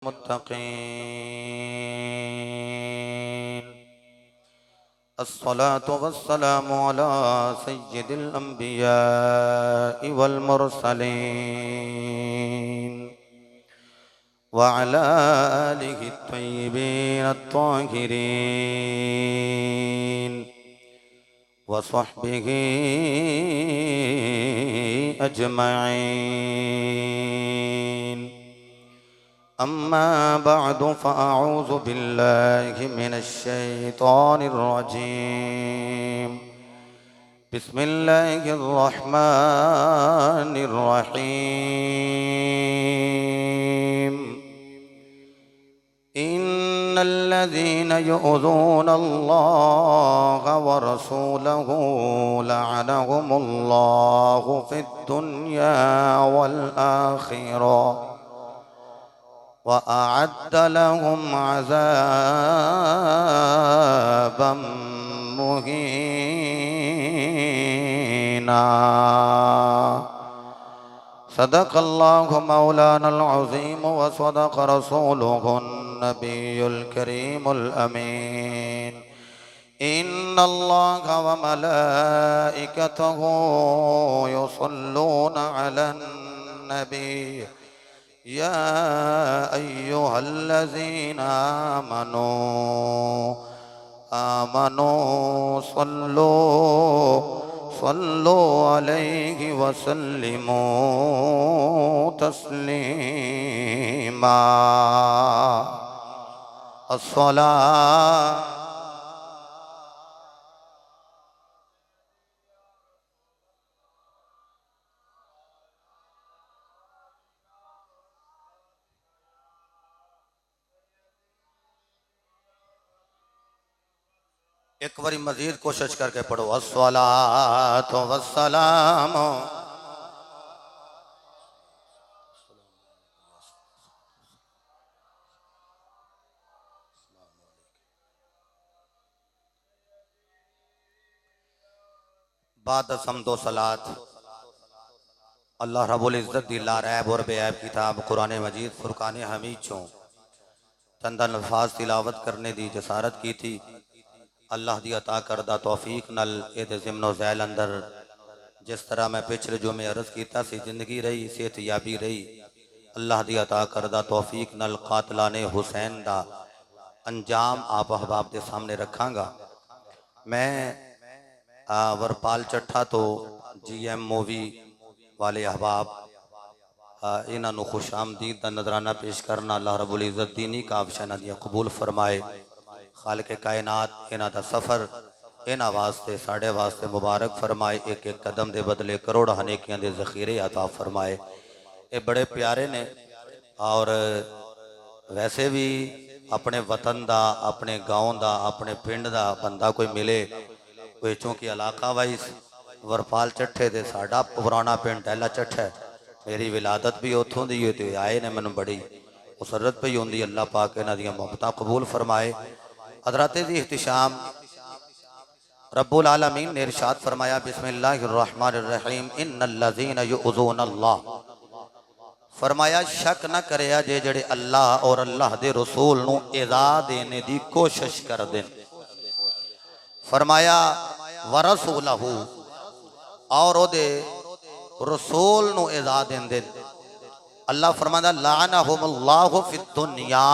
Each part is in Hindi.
मुत्तक़ीन अस्सलातु वस्सलामु अला सय्यिदिल अंबियाइ वल मुरसलीन व अला आलिहि त्वय्यिबीन अत्ताहिरीन व सहबिही अजमईन। अम्मा बअदु फ़अऊज़ु बिल्लाहि मिनश्शैतानिर रजीम। बिस्मिल्लाहिर रहमानिर रहीम। इन्नल्लज़ीना यु'ज़ूनल्लाहा व रसूलहू लअनहुमुल्लाहु फ़िद्दुन्या वल आखिरह व अअद्द लहुम अज़ाबम मुहीना। सदक़ल्लाहु मौलानल अज़ीम व सदक़ रसूलुहुन नबियुल करीमुल अमीन। इन्नल्लाहा व मलाइकतहू युसल्लूना अलन नबी या अय्युहल्लज़ीना आमनू सल्लू अलैहि वसल्लिमू तस्लीमा। अस्सला एक बारी मजीद कोशिश करके पढ़ो। अस्सलातु वस्सलामु बाद समदो सलात अल्लाह रब्बुल इज़्ज़त दी लारैब और बेऐब किताब कुरान मजीद फुरकान हमीद चों चंद अल्फाज तिलावत करने दी जसारत की थी। अल्लाह दी अता करदा तौफीक नल एदे ज़िम्नो ज़ैल अंदर जिस तरह मैं पिछले जो में अर्ज़ कीता सी जिंदगी रही सेहतयाबी रही। अल्लाह दी अता करदा तौफीक नल कातलाने हुसैन दा अंजाम आप अहबाब के सामने रखांगा। मैं वरपाल चट्ठा तो GM मूवी वाले अहबाब इन्हों खुश आमदीद का नजराना पेश करना अल्लाह रब्बुल इज़्ज़त दीनी काबशा इन्हां दी कबूल फरमाए। खालिक कायनात इन्हां दा सफ़र इन्हां वास्ते साढ़े वास्ते मुबारक फरमाए। एक एक कदम के बदले करोड़ नेकियां दे ज़ख़ीरे अता फरमाए। ये बड़े प्यारे ने और वैसे भी अपने वतन का अपने गाँव का अपने पिंड का बंदा कोई मिले कोई चूँकि इलाका वाइज वरपाल चट्ठे दे साडा पुराना पिंड टैला चट्ठा है। मेरी विलादत भी उतों दी है तो आए ने मैनू बड़ी मुसरत पई होंदी। अल्लाह पाक इन्हां दियां मोहब्बतां कबूल फरमाए। हज़राते दी इख्तिशाम रब्बुल आलमीन ने इरशाद फरमाया बिस्मिल्लाहिर रहमानिर रहीम इन्नल्लज़ीना युअज़ूनल्लाह। फरमाया शक न करिया जे जड़े अल्लाह और अल्लाह दे रसूल नू इज़ा देने दी कोशिश कर देन। फरमाया व रसूलहू और ओदे रसूल नू इज़ा देंदे। अल्लाह फरमांदा लानहुमुल्लाहु फिद दुनिया।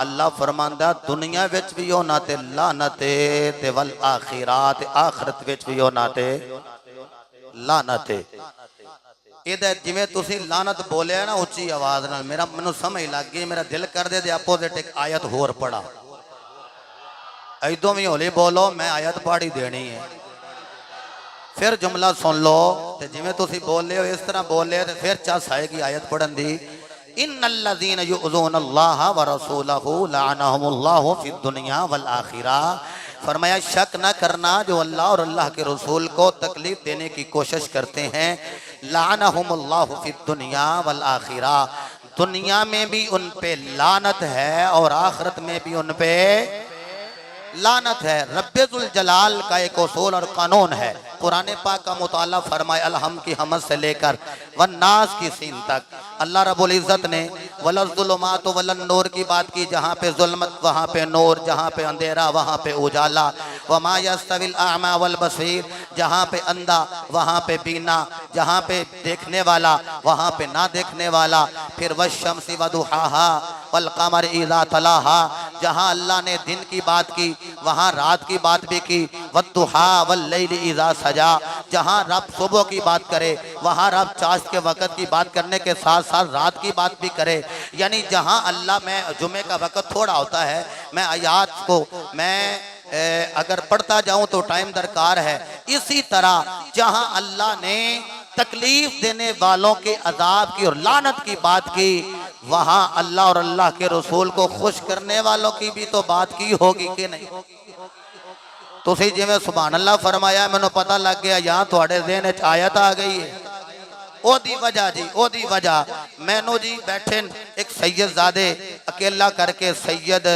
अल्लाह फरमांदा दुनिया विच भी होना ते लानत ते वल आखिरात आखिरत विच भी होना ते लानत। इहदा जिवें तुसीं लानत बोलिया ना उच्ची आवाज नाल मेरा मैनू समझ लग गई। मेरा दिल कर दे अपोजिट एक आयत होर पढ़ा। ऐदों भी हौली बोलो मैं आयत पढ़ी देनी है। फिर जुमला सुन लो तो जिमें तुसी बोले हो इस तरह बोले तो फिर चस आएगी आयत पढ़न दी। इन्नल्लज़ीना युअज़ूनल्लाहा व रसूलहू लअनहुमुल्लाहु फिद दुनिया वल आखिरह। फरमाया शक न करना जो अल्लाह और अल्लाह के रसूल को तकलीफ देने की कोशिश करते हैं। लअनहुमुल्लाहु फिद दुनिया वल आखिरह। दुनिया में भी उन पे लानत है और आखिरत में भी उन पे लानत है। रब्बुल जलाल का एक उसूल और कानून है कुरान पाक का मुताला फरमाए अलहम की हमद से लेकर वन्नास की सीन तक। अल्लाह रब्बुल इज़्ज़त ने वलज़ुलुमात वलन नूर की बात की, जहाँ पे जुल्मत वहाँ पे नूर, जहाँ पे अंधेरा वहाँ पे उजाला। वमा यस्तविल आमा वल बसीर, जहाँ पे अंधा वहाँ पे बीना, जहाँ पे देखने वाला वहाँ पे ना देखने वाला। फिर वश्शम्सी वदुहाहा वल क़मर इज़ा तलाहा, जहाँ अल्लाह ने दिन की बात की वहाँ रात की बात भी की। वद्दुहा वल लैली इज़ा सजा, जहाँ रब सुबह की बात करे वहाँ रब चाश के वक़्त की बात करने के साथ साथ रात की बात भी करे। यानी जहाँ अल्लाह, मैं जुमे का वक़्त थोड़ा होता है, मैं आयात को मैं अगर पढ़ता जाऊं तो टाइम दरकार है। इसी तरह जहां अल्लाह ने तकलीफ देने वालों के अजाब की और लानत की बात की, वहां अल्लाह और अल्लाह के रसूल को खुश करने वालों की भी तो बात की होगी कि नहीं। तो सही जिवें सुभान अल्लाह फरमाया, मैनू पता लग गया यहाँ थोड़े ज़हन च आयत आ गई है। ओदी वजह जी, ओदी वजह मैनू जी बैठे एक सैयदजादे अकेला करके सैयद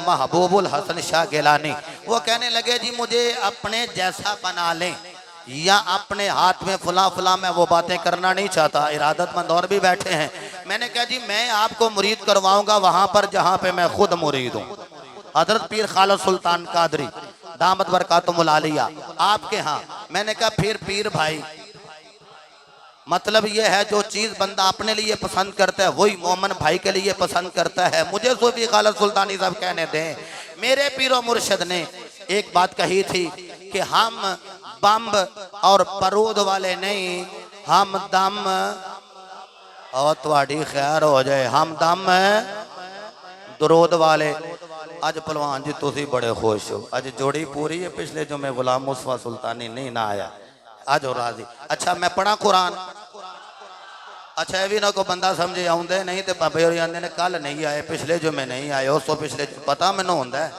महबूबुल हसन शाह गिलानी, वो कहने लगे जी मुझे अपने जैसा बना लें या अपने हाथ में फुला फुला, मैं वो बातें करना नहीं चाहता। इरादतमंद और भी बैठे हैं। मैंने कहा जी मैं आपको मुरीद करवाऊंगा वहां पर जहां पे मैं खुद मुरीद हूँ। हजरत पीर खालिद सुल्तान कादरी दामत बरकातुहुल आलिया आपके यहाँ। मैंने कहा फिर पीर भाई, मतलब ये है जो चीज़ बंदा अपने लिए पसंद करता है वही मोमन भाई के लिए पसंद करता है। मुझे सूफी खालिद सुल्तानी साहब कहने दें, मेरे पीरो मुर्शिद ने एक बात कही थी कि हम बम्ब और बारूद वाले नहीं, हम दम, और तुम्हारी खैर हो जाए, हम दम दरूद वाले। अज पहलवान जी तुसी बड़े खुश हो, अज जोड़ी पूरी है। पिछले जो मैं गुलाम मुस्तफा सुल्तानी नहीं ना आया, आज हो राजी। अच्छा मैं पढ़ा कुरान, अच्छा ये भी ना को बंदा समझे आउंदे नहीं तो बाबे और आंदे ने कल नहीं आए, पिछले जो मैं नहीं आए, उस तो पिछले पता मैनू होंदा है।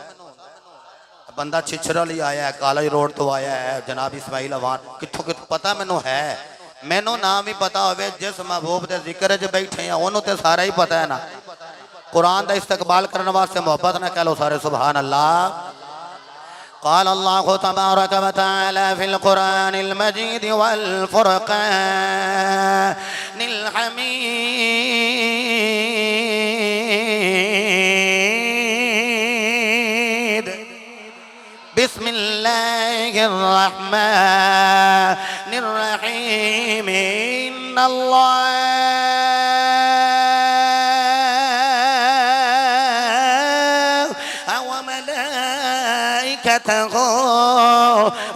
बंदा छिछरा ही आया है, कॉलेज रोड तो आया है, जनाब इस्माइल अवान कितों कितों पता मैनू है। मैनू नाम भी पता होवे, जिस महबूब के जिक्र च बैठे हैं उन्होंने तो सारा ही पता है ना। कुरान का इस्तकबाल करने वास्ते मोहब्बत ना कह लो सारे सुभान अल्लाह। क़ाल अल्लाहु तबारक व तआला फ़िल क़ुरानिल मजीद वल फ़ुरक़ानिल हमीद। बिस्मिल्लाहिर रहमानिर रहीम।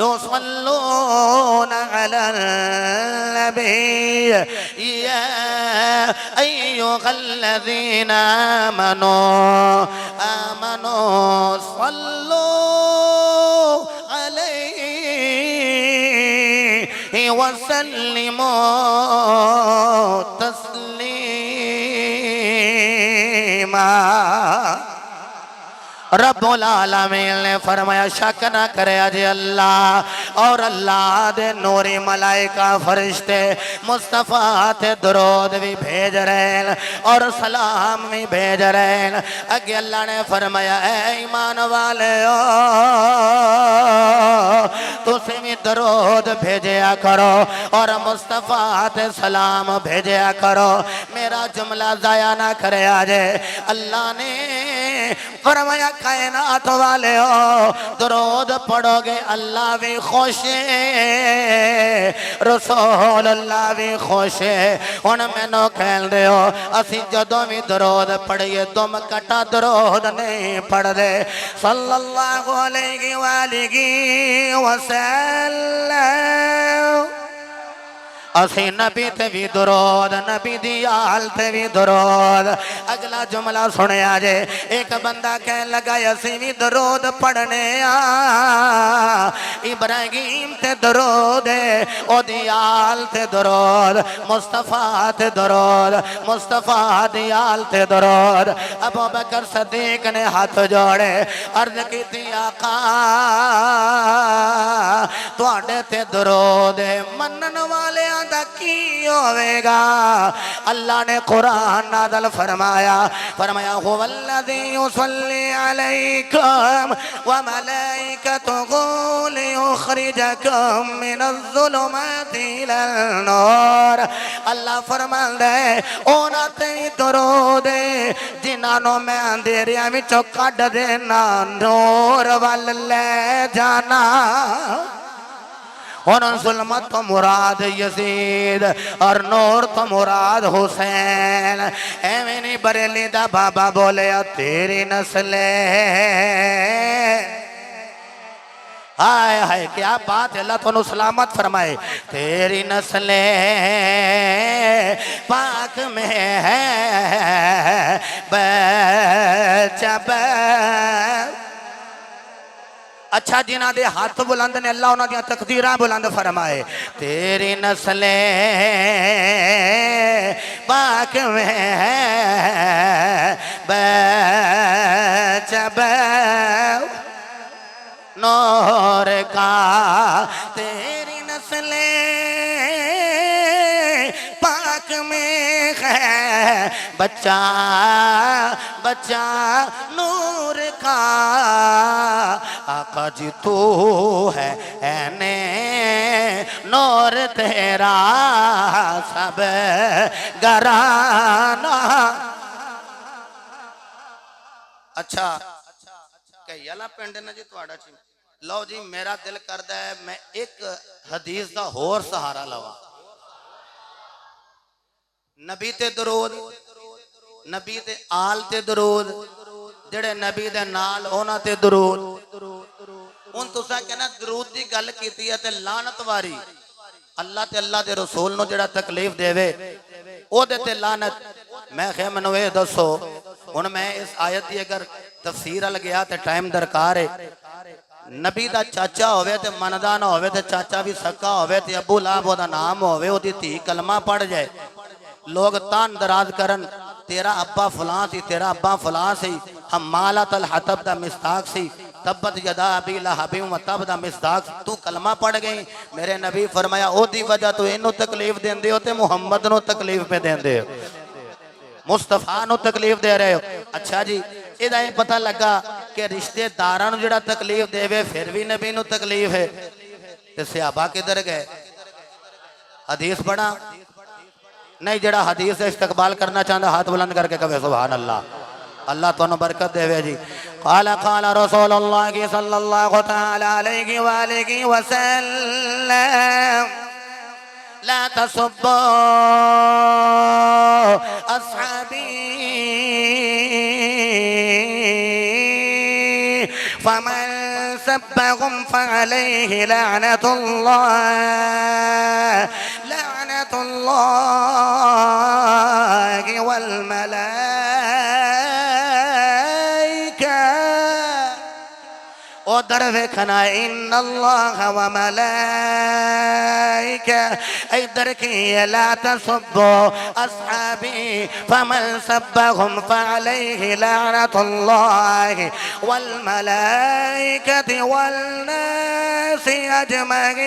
युसल्लूना अलल नबी या अय्युहल्लज़ीना आमनू सल्लू अलैहि वसल्लिमू तस्लीमा। रब्बुल आलमीन ने फरमाया शक ना करे अज अल्लाह और अल्लाह दे नूरी मलाइका फरिश्ते मुस्तफा ते दरूद भी भेज रहे हैं और सलाम भी भेज रहे हैं। अगे अल्लाह ने फरमाया ऐ ईमान वाले ओ तुसी भी दरूद भेजा करो और मुस्तफा ते सलाम भेजा करो। मेरा जुमला जाया ना करे आज। अल्लाह ने फरमाया कायनात वाले हो दरूद पढ़ोगे अल्लाह भी खुश है, रसूल अल्लाह भी खुश है। हुण मैनू कहन दे हो असी जदों भी दरूद पढ़िए तुम कटा दरूद नहीं पढ़दे। सल्लल्लाहु अलैहि वसल्लम असी नबी ते भी दरूद, नबी दी आल ते भी दरूद। अगला जुमला सुनिया जे, एक बंदा कह लगा असी भी दरूद पढ़ने इब्राहिम ते दरूद ओदी आल ते दरूद, मुस्तफा ते दरूद, मुस्तफा दी आल ते दरूद। अबू बकर सदीक ने हाथ जोड़े अर्ज की आका तुहाडे ते दरूद मनन वाले दा की होवेगा। अल्लाह ने कुरान नाज़िल फरमाया, फरमाया हुवल्लज़ी युसल्ली अलैकुम व मलाइकतुहु लियुखरिजकुम मिनज़्ज़ुलुमाति इलन-नूर। अल्लाह फरमांदा है उन्हां ते दरूद जिन्हां मैं अंधेरियां विचों कढ देना नूर वल ले जाना। और जुल्मत तो मुराद यजीद और नूर तो मुराद हुसैन। एवें नहीं बरेली दा बाबा बोले तेरी नस्ले। हाय हाय क्या बात है, अल्लाह तुहानू सलामत फरमाए। तेरी नस्ले पाक में है बच्चा। अच्छा जिन्हां दे हाथ बुलंद ने अल्लाह उन्हां दी तकदीरां बुलंद फरमाए। तेरी नस्ले पाक में है बच्चा नूर का। तेरी नस्ले पाक में है बच्चा बच्चा नूर का। आका जी तू है ने नूर तेरा सब घराना। अच्छा कईला पिंड ने जी तुहाडा जी। लो जी मेरा दिल करदा है मैं एक हदीस का होर सहारा लवा। नबी ते दरूद, नबी ते आल ते दरूद, जेड़े नबी दे नाल उन्हां ते दरूद। हुण तुसां कहना दरूद दी गल कीती है ते लानत वारी अल्लाह ते अल्लाह दे रसूल नूं जेड़ा तकलीफ देवे ओदे ते लानत। मैं कहा मैनूं ये दसो हुण मैं इस आयत की अगर तफसीर अल गया तो टाइम दरकार है। नबी दा चाचा होवे ते मनदा ना होवे ते चाचा भी सक्का होवे ते अबू लाहब ओदा नाम होवे ओदी धी कलमा पढ़ जाए लोग तान दराज करन तेरा अब्बा फलां सी तेरा अब्बा फलां सी। हम मालातल हतब दा मिस्ताक सी तब्बत यदा अबी लहबिन व तब दा मिस्ताक तू कलमा पढ़ गई। मेरे नबी फरमाया ओदी वजह तो इनू तकलीफ देंदे हो ते मुहम्मद नू तकलीफ पे देंदे हो, मुस्तफा नू तकलीफ दे रहे हो। अच्छा जी इहदा ये पता लगा कि रिश्तेदारां नू जिहड़ा तकलीफ देवे फिर भी नबी नू तकलीफ है ते सहाबा किधर गए। हदीस पढ़ा नहीं जड़ा हदीस से इस्तकबाल करना चाहता हाथ बुलंद करके कहे सुभान अल्लाह। अल्लाह तुहानू बरकत देवे जी। क़ाला क़ाला रसूलुल्लाह सल्लल्लाहु तआला अलैहि वालिहि वसल्लम ला तसुब्बू अस्हाबी फमन सब्बहुम फअलैहि लअनतुल्लाह वल मलाइका। उधर वेखना इन्नल्लाह व मलाइका इधर की ला तसुब्बू अस्हाबी फमन सब्बहुम फअलैहि लअनतुल्लाह वल मलाइकति वल नासि अजमईन।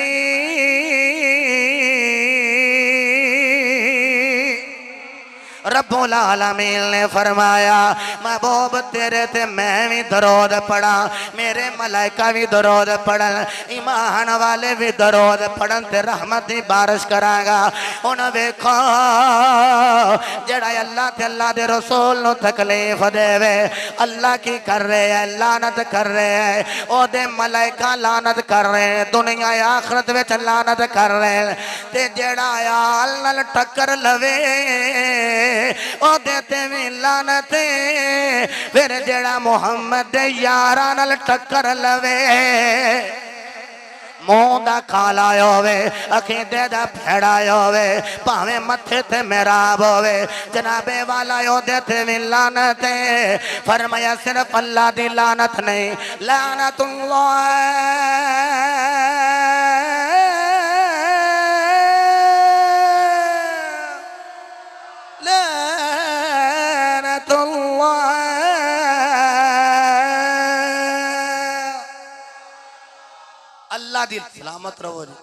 रब्बुल आलमीन ने फरमाया महबूब तेरे ते मैं भी दरूद पढ़ा मेरे मलाइका भी दरूद पढ़न ईमान वाले भी दरूद पढ़न ते रहमत दी बारिश करांगा। हुण वेखो जेड़ा अल्लाह ते अल्लाह दे रसूल नू तकलीफ देवे अल्लाह की कर रहे है लानत कर रहे है ओदे मलाइका लानत कर रहे हैं दुनिया आखिरत विच लानत कर रहे हैं ते जेड़ा आल नाल टक्कर लवे ओदे ते भी लानत। फिर जेड़ा मुहम्मद दे यारां नाल टक्कर लवे मुंह दा काला होवे अखीदे दा फेड़ा होवे भावें मथे ते मेराब होवे जनाबे वाला ओदे ते भी लानत। फरमाया सिर्फ अल्लाह दी लानत नहीं लानतुल्लाह अल्लाह दी सलामत रहो जी।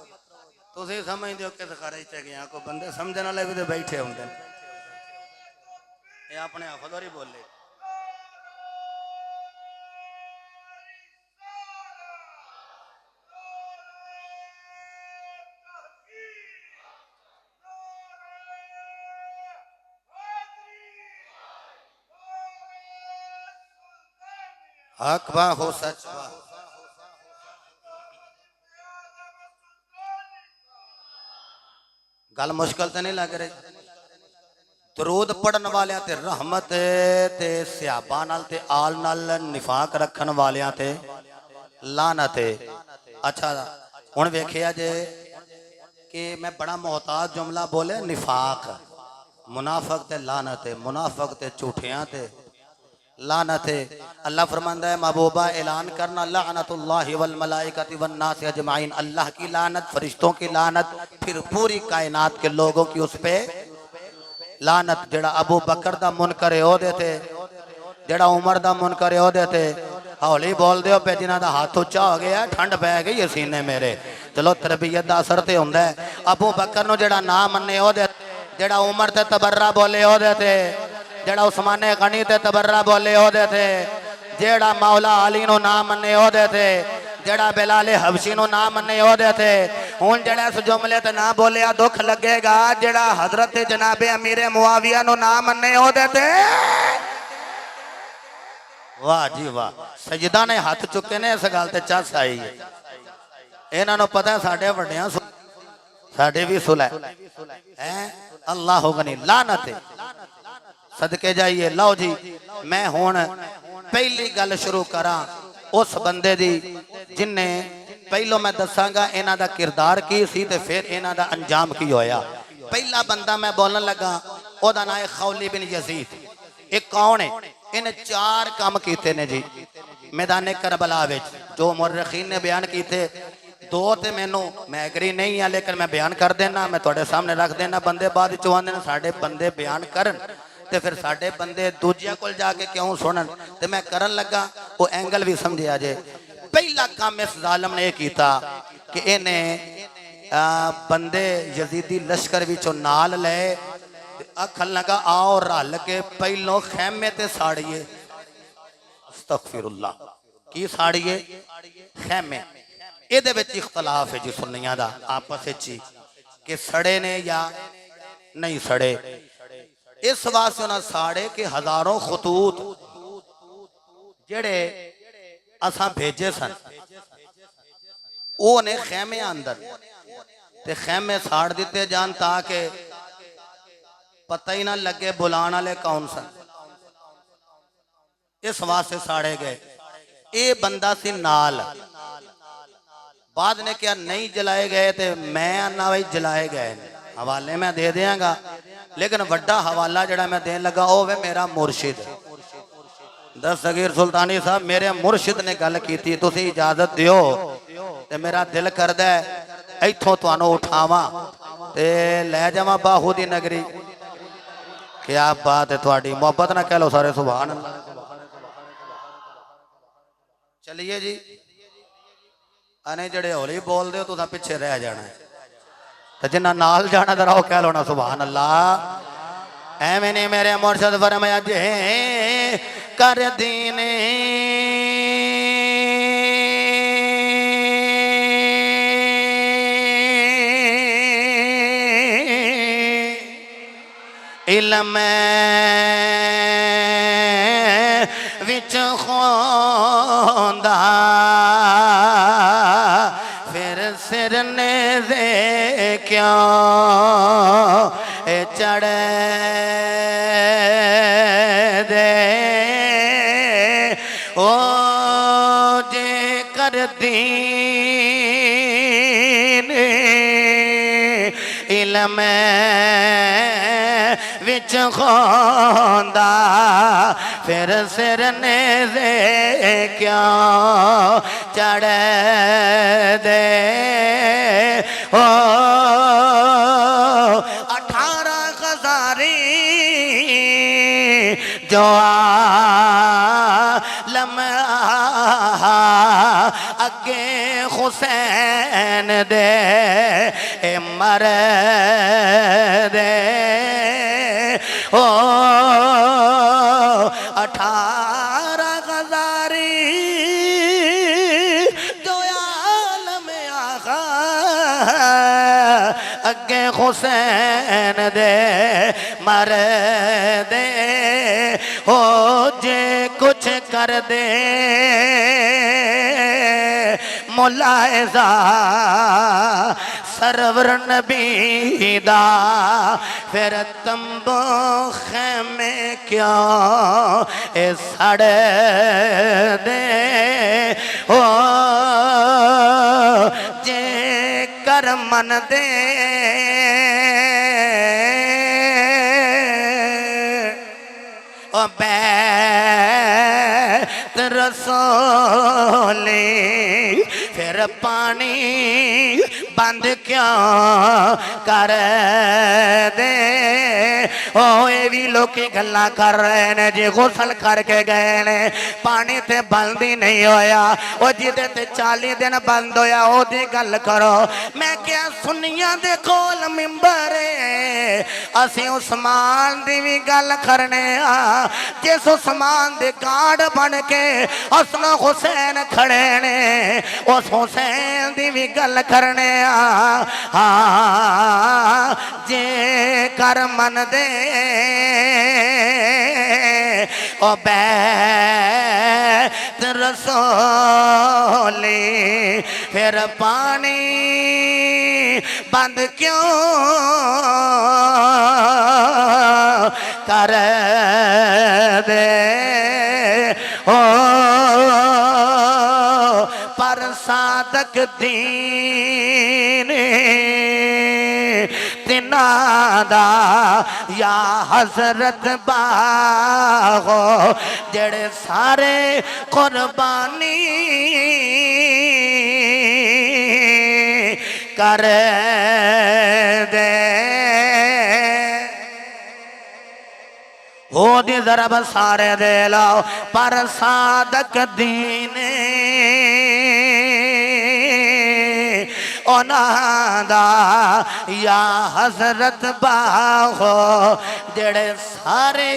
तुसीं समझदे हो किस खरज ते गया को बंदे समझण वाले भी तो बैठे होंगे ये अपने हफदों ही बोले हक बा हो सच बा गल मुश्किल तो नहीं लग रही दरूद पढ़न वालियां ते रहमत ते सियाबा नाल ते आल नाल निफाक रखन वालियां ते लानत है। अच्छा हुण वेखिया जे कि मैं बड़ा मोहताज जुमला बोले निफाक मुनाफक ते लानत है मुनाफक ते झूठियां ते लानत है। अल्लाह फरमांदा है महबूबा ऐलान करना लानतुल्लाहि वल मलाइकति वन नास अजमाइन अल्लाह की लानत फरिश्तों की लानत फिर पूरी कायनात के लोगों की उस पे लानत। जेड़ा अबू बकर दा मुनकर ओहदे ते जेड़ा उमर दा मुनकर ओहदे ते हौली बोल दो पे जिन्हां दा हाथ उच्चा हो गया ठंड पै गई है सीने मेरे चलो तरबियत दा असर ते हुंदा है। अबू बकर नु जेड़ा ना मन्ने ओहदे जेड़ा उमर ते तबर्रा बोले ओहदे ते जेड़ा उस्माने गनी ते तबर्रा बोले ओहदे ते जेड़ा मौला अली नु ना मन्ने ओहदे ते जेड़ा बिलाले हबशी नु ना मन्ने ओहदे ते हुन जेड़ा इस जुमले ते ना बोलिया दुख लगेगा जेड़ा हजरत जनाबे अमीर मुआविया नु ना मन्ने ओहदे ते वाह जी वाह सजदा ने हाथ चुके ने इस गल ते चस आई है इन्हां नु पता साडे वड्डियां साडे भी सुलै हैं अल्लाह गनी लानत है सदके जाइए। लो जी मैं हुण पहली गल शुरू करा उस बंदे दी जिन्ने पहलो मैं दसांगा इन्हां दा किरदार की सी ते फिर इन्हां दा अंजाम की होया। पहला बंदा मैं बोलन लगा ओदा नाम है खौली बिन यजीद। ये कौन है इन्हें चार काम कीते ने जी मैदान करबला विच जो मुर्रखीन ने बयान कीते दो ते मैनू मैं एग्री नहीं है लेकिन मैं बयान कर देना मैं थोड़े सामने रख देना बंदे बाद आंदे ने साडे बंदे बयान करन ते फिर साडे बंदे दूजियां कोल जाके क्यों सुनन ते मैं करन लगा वो एंगल भी समझिया जे। पहला काम इस जालम ने कीता कि इन्हें बंदे यजीदी लश्कर विचों नाल ले आखन लगा आओ रल के पहलों खैमे ते साड़िए अस्तगफिरुल्लाह की साड़िए खैमे ਇਹਦੇ ਵਿੱਚ इख्तलाफ है जी सुन्नियां दा आपस ਵਿੱਚ कि सड़े ने या नहीं सड़े। इस वास्ते उन्हें साड़े के हजारों खतूत जेड़े असां भेजे सन वो ने खैमे अंदर ते खैमे साड़ दिते जान ताकि पता ही ना लगे बुलाने वाले कौन सन इस वास्ते साड़े गए। ये बंदा सी नाल बाद ने क्या नहीं जलाए गए थे मैं आना भाई जलाए गए हवाले मैं दे देंगा लेकिन वड्डा हवाला जड़ा मैं देन लगा वो वे मेरा मुर्शिद दस्तगीर सुल्तानी साहब मेरे मुर्शिद ने गल की थी तुसी इजाजत दियो ते मेरा दिल करदा है इथों तुहानू उठावा ते ले जावा बाहू दी नगरी। क्या बात है थोड़ी मोहब्बत ना कह लो सारे सुभान अल्लाह। चलिए जी अने जड़े हौली बोल दे तुसा पिछे रह जाना तो जिन्ना नाल जाना तो रहो कह लो ना सुभान अल्लाह। एवें नहीं मेरे मुर्शद फरमाया जे कर दीने इल्म विच खोंदा फिर सिर ने दे क्यों चढ़े दे ओ जे कर दीन इल्म विच खोंदा फिर सिर ने दे क्यों चढ़े दे ओ 18 हज़ारी जो आलम अगे हुसैन दे कर दे ओ 18,000 जो आलम आगा अगे हुसैन दे मर दे हो जे कुछ कर दे मुलायजा सरवर नबी दा फिर तंबू खेमे क्यों ए सड़ दे हो जे कर मन दे ओ बैत रसूली फिर पानी बंद क्यों कर दे ओ ये भी लोग गल्ला कर रहे ने जी गुसल करके गए ने पानी ते बंद ही नहीं होया ओ जिदे ते 40 दिन बंद होया ओदी गल करो मैं क्या सुनिया दे कोल मिंबर असी उस्मान दी भी गल करने आ जिस उस्मान दे गार्ड बन के हसन हुसैन खड़े ने उस हुसैन दी भी गल करने हाँ जे कर मन दे ओ बैत रसूली फिर पानी बंद क्यों कर दे ओ पर सादक दीन तिनादा या हजरत बागो जेड़े सारे कुर्बानी कर दे हो दी जरा सारे दे लाओ पर सादक दीन ओनादा या हजरत बाहो जेड़े सारे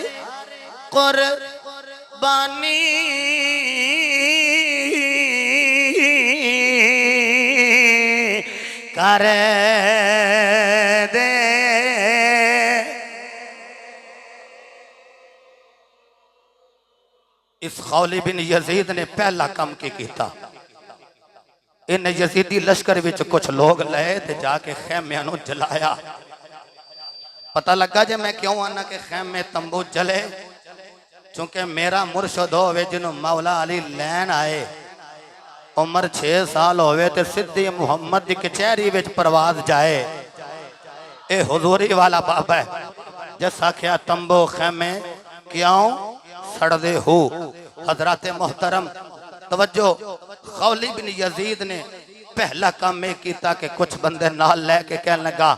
कुर्बानी कर दे इस खौली बिन यजीद ने पहला काम की किया इन यजीदी लश्कर विच कुछ लोग लए ते जाके खैमियां नूं जलाया पता लगा जे मैं क्यों आना के खैमे तंबू जले क्योंकि मेरा मुर्शद होवे जिन्हों मौला अली लैन आए उम्र 6 साल होवे ते सिद्धी मुहम्मद दी कचहरी विच परवाज जाए ए हुजूरी वाला बाबा है जस आख्या तंबू खैमे क्यों सड़दे हो हजरत मोहतरम तवज्जो खौली बिन यजीद ने पहला काम ये किया कि कुछ बंदे नाल लैके कहने लगा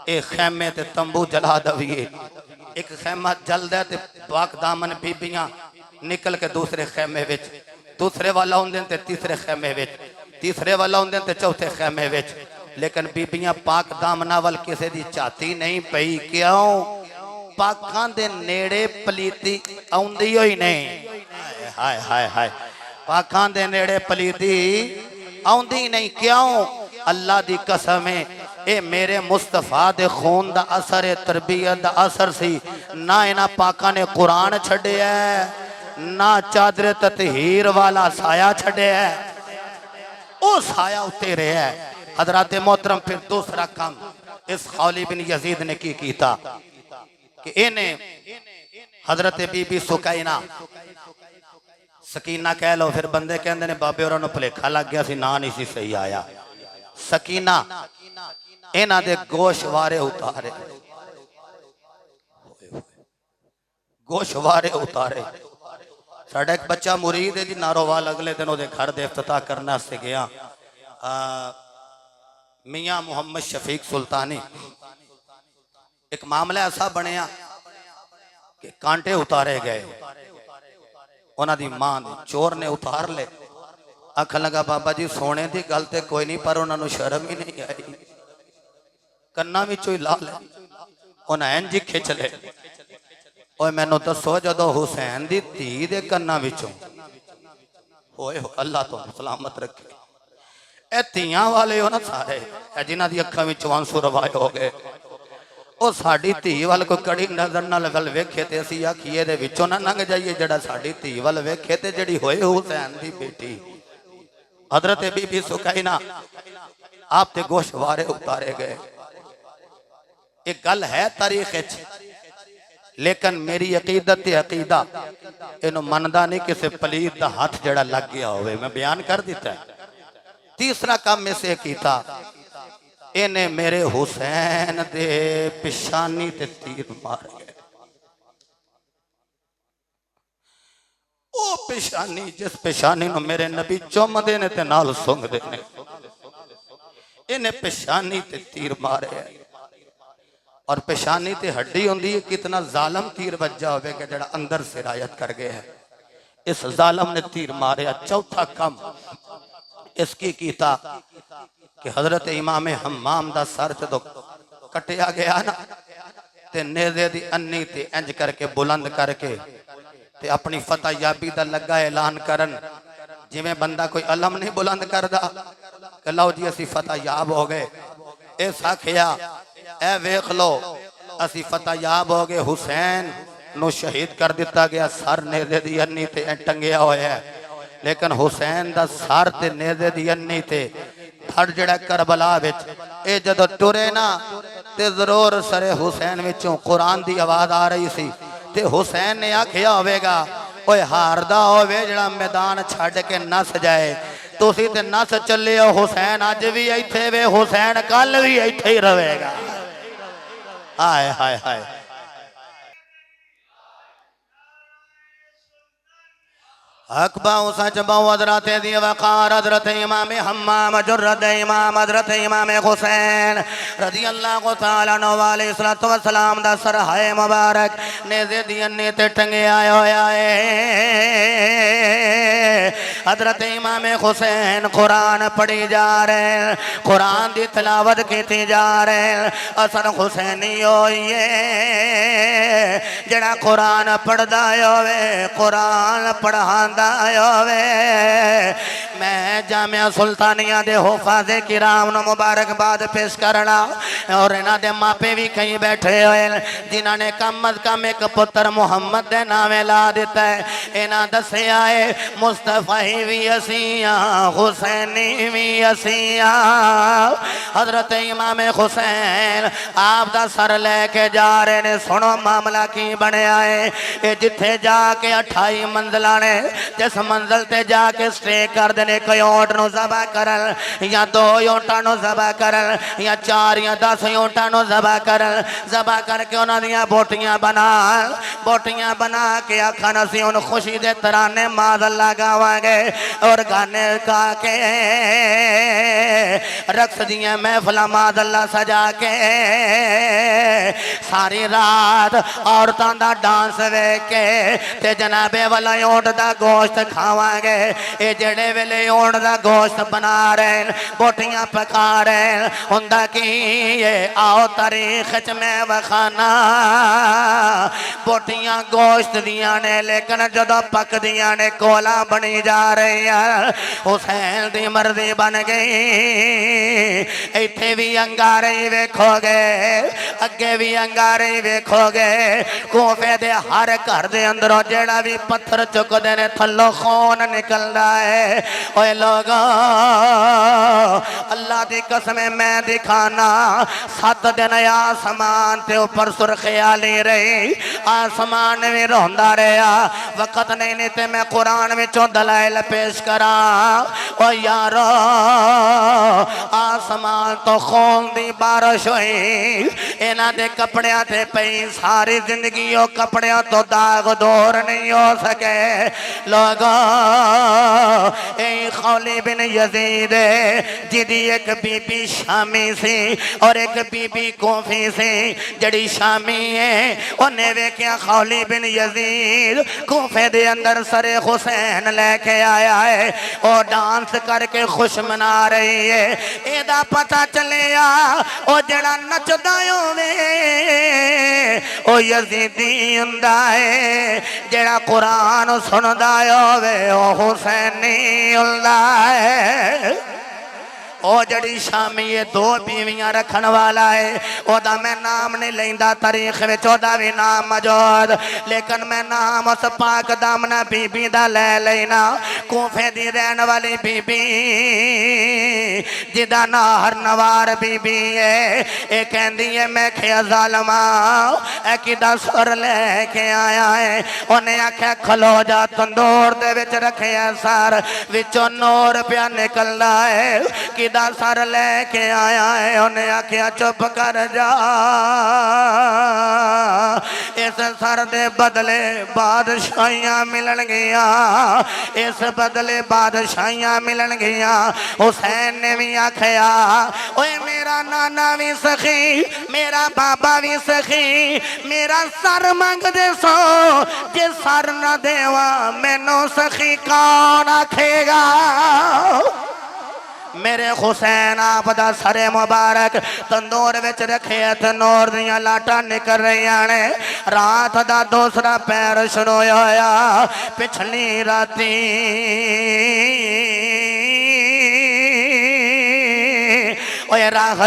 ए खैमे ते तंबू जला दवीए एक खैमा जलदा ते पाक दामन बीबियां निकल के दूसरे खैमे विच दूसरे वाला होंदे ते तीसरे खैमे विच तीसरे वाला होंदे ते चौथे खैमे विच लेकिन बीबियां पाक दामना वाल किसी दी झाती नहीं पई क्यों पाकां दे नेड़े पलीती आउंदी होई नहीं हाय हाय हाय पाकां दे नेड़े पलीती आउंदी नहीं क्यों अल्लाह दी कसम है ए मेरे मुस्तफा दे खून दा असर है तरबियत दा असर सी ना इना पाकां ने कुरान छड्या ना चादर ततहीर वाला साया छड्या ओ साया उत्ते रहा हजरत मोहतरम फिर दूसरा काम इस खौली बिन यजीद ने की कीता कि इन्हें हजरत बीबी सुकैना सकीना कह लो फिर बंदे कहते ने बाबे और भुलेखा लग गया सी ना नहीं सी सही आया सकीना इन्हां दे गोशवारे उतारे गोशवारे उतारे साडा एक बच्चा मुरीद है जी नारोवाल अगले दिन वो घर दे इफ्तिताह करने से गया मियाँ मुहम्मद शफीक सुल्तानी एक मामला ऐसा बनया कि कांटे उतारे गए उन्हां दी मां चोर ने उतार ले आखन लगा बाबा जी सोने की गल तो कोई नहीं पर उन्होंने शर्म ही नहीं आई कन्ना विचों ही ला ले उन्हें इंज खिंच ले। ओए मैनू दसो जदों हुसैन दी धी दे कन्ना विचों होए अल्लाह तो सलामत रखे ए धीआं वाले हो ना सारे जिन्हां दी अखां विचों आंसू रवाए हो गए ਉਹ ਸਾਡੀ ਧੀ ਵੱਲ ਕੋਈ ਕੜੀ ਨਜ਼ਰ ਨਾਲ ਵੱਲ ਵੇਖੇ ਤੇ ਅਸੀਂ ਆਖੀਏ ਇਹਦੇ ਵਿੱਚੋਂ ਨਾ ਲੰਘ ਜਾਈਏ ਜਿਹੜਾ ਸਾਡੀ ਧੀ ਵੱਲ ਵੇਖੇ ਤੇ ਜਿਹੜੀ ਹੋਏ ਹੁਸੈਨ ਦੀ ਬੇਟੀ हजरत बीबी सुकैना आप ते गोशवारे उतारे गए। एक गल है तारीख लेकिन मेरी अकीदत अकीदा इनू मनदा नहीं किसी पलीत दा हाथ जड़ा लग गया होवे मैं बयान कर दिता है। तीसरा काम इसे कीता इन्हें मेरे हुसैन दे पिशानी ते तीर मार गए। ओ पिशानी जिस पिशानी नु मेरे नबी चुमदे ने ते नाल सुंघदे ने इन्हें पिशानी ते तीर मारे और पिशानी ते हड्डी होंदी है कितना जालम तीर बज्जा होवेगा जड़ा अंदर सिरायत कर गया है। इस जालम ने तीर मारे। चौथा काम इसकी कीता कि हजरत इमाम हम्माम दा सर जदों कटिया गया ना ते नेज़े दी अन्नी ते इंज करके बुलंद करके ते अपनी फतह याबी दा लगा ऐलान करन जिवें बंदा कोई अलम नहीं बुलंद करदा कि लो जी असी फतह याब हो गए। इस आखिया ए वेख लो असी फतह याब हो गए। हुसैन नु शहीद कर दिता गया। सर नेज़े दी अन्नी ते टंगिया होया है लेकिन हुसैन दा सर ते नेज़े दी अन्नी ते धड़ जड़ा करबला विच ए जदों टुरे ना ते जरूर सरे हुसैन विचों कुरान दी आवाज आ रही सी ते हुसैन ने आखिया होवेगा ओए हारदा होवे जड़ा मैदान छड्ड के नस जाए तुसी ते नस चले हो। हुसैन अज भी इत्थे वे हुसैन कल भी इत्थे ही रहेगा। हाय हाय हाय अकबाऊ सच बाऊ हजरत दी वकार हजरत इमाम हम्माम जुर्रत इमाम हजरत इमाम हुसैन रज़ी अल्लाह तआला अन्हु अलैहि सल्लतु व सलाम दा सर है मुबारक नेज़े दी अन्नी ते टंगिया होया है। हजरत इमाम हुसैन कुरान पढ़ी जा रहे कुरान दी तिलावत की जा रहे असर हुसैनी होइए जड़ा कुरान पढ़दा होवे कुरान पढ़ांदा मैं जामिया सुल्तानिया दे हुफाज़े किराम नु मुबारकबाद पेश करना और इन्हां दे मापे भी कई बैठे हुए जिन्हां ने कम अज कम एक पुत्र मुहम्मद दे नामे ला दिता है। इन्हां दस्सिया है मुस्तफा भी असिया हुसैनी भी असिया। हजरत इमाम हुसैन आप दा सर लेके जा रहे ने। सुनो मामला की बनया है ये जिथे जाके 28 मंजिला ने जिस मंजिल ते जाके स्टे कर देने कोई ऊंट नु ज़बह करन या 2 ऊंटां नु ज़बह करन या 4 या 10 ऊंटां नु ज़बह करन ज़बह करके उन्हां दियां बोटियां बना के आखन असीं उन खुशी दे तराने माज़ल्ला गावांगे और गाने गा के रक्स दियां महफिलां माज़ल्ला सजा के सारी रात औरतां दा डांस वेख के ते जनाबे वाला ऊंट दा गोश्त खावांगे। ये जेड़े वेले ऊंट दा गोश्त बना रहे बोटियां पका रहे हुंदा की ये आओ तारीख च मैं वखाना बोटियां गोश्त दियां ने लेकिन जदों पकदियां ने कोला बनी जा रही है। हुसैन दी मर्जी बन गई। इत्थे भी अंगारे ही वेखोगे अगे भी अंगारे ही वेखोगे। कोफे दे हर घर दे अंदरों जेड़ा भी पत्थर चुकदे ने थल्लों खून निकलदा है। ओए लोगो अल्लाह दी कसम मैं दिखाना 7 दिन आसमान ते ऊपर सुरखियाली रही आसमान भी रोंदा रहा वक्त नहीं ते मैं कुरान विचों दलाइल पेश करा। ओ यारो आसमान तो खून दी बारिश हुई इन्हां दे कपड़ियां ते पई सारी जिंदगी ओ कपड़ियां तो दाग दूर नहीं हो सके। लोगो यही खौली बिन यजीद जिदी एक बीबी शामी सी और एक बीबी कोफी सी। जड़ी शामी है उन्हें वेख्या खौली बिन यजीद कोफे दे अंदर सरे हुसैन लेके आया है और डांस करके खुश मना रही है। एदा पता चलिया ओ जड़ा नचदा होवे ओ यजीदी हुंदा है, जड़ा कुरान सुनदा होवे ओ हुसैनी हुंदा है। ओ जड़ी शामी ये दो बीवियां रखन वाला है ओदा मैं नाम नहीं लेंदा, तारीख विच ओदा भी नाम मौजूद, लेकिन मैं नाम उस पाक दामना बीबी दा ले लेना। कूफे दी रहन वाली बीबी जिदा ना हरनवार बीबी है। ये कहंदी है मैं क्या जालमा ए किदा सुर लेके आया है। उन्हें आख्या खलो जा तंदूर दे विच रखिया सर विचों नूर पिया निकलदा है। किदा सर लेके आया है। उन्हें आख्या चुप कर जा, इस सर दे बदले बादशाहियां मिलन गिया, इस बदले बादशाहियां मिलन गिया। हुसैन ने भी आख्या ओए मेरा नाना भी सखी मेरा बाबा भी सखी, मेरा सर मंग दे सो, जे सर न देवा मैनू सखी कौन आखेगा। मेरे हुसैन आप दा सरे मुबारक तंदूर विच रखे ते नूर दियां लाटां निकल रही ने। रात दा दूसरा पैर शुरू होया। पिछली राती ओए राह